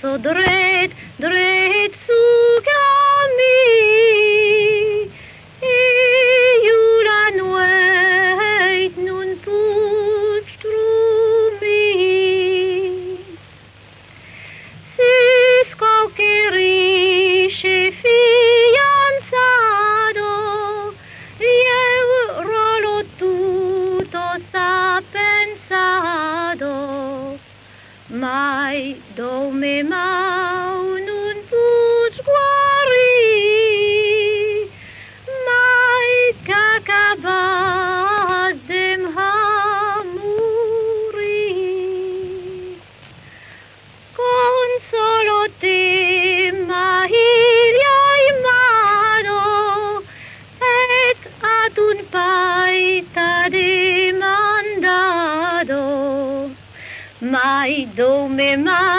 so dret, dret sug a mi. Iula nueit nun puig trumi. Sus quauque riche fianzado, eu rolo tutto sta pensado. Mai dome mau nun puig guari, mai qu'acabas dem ha muri. Consolo te mahilia imado, et ad un pai t'ha demandado. Mai dome mai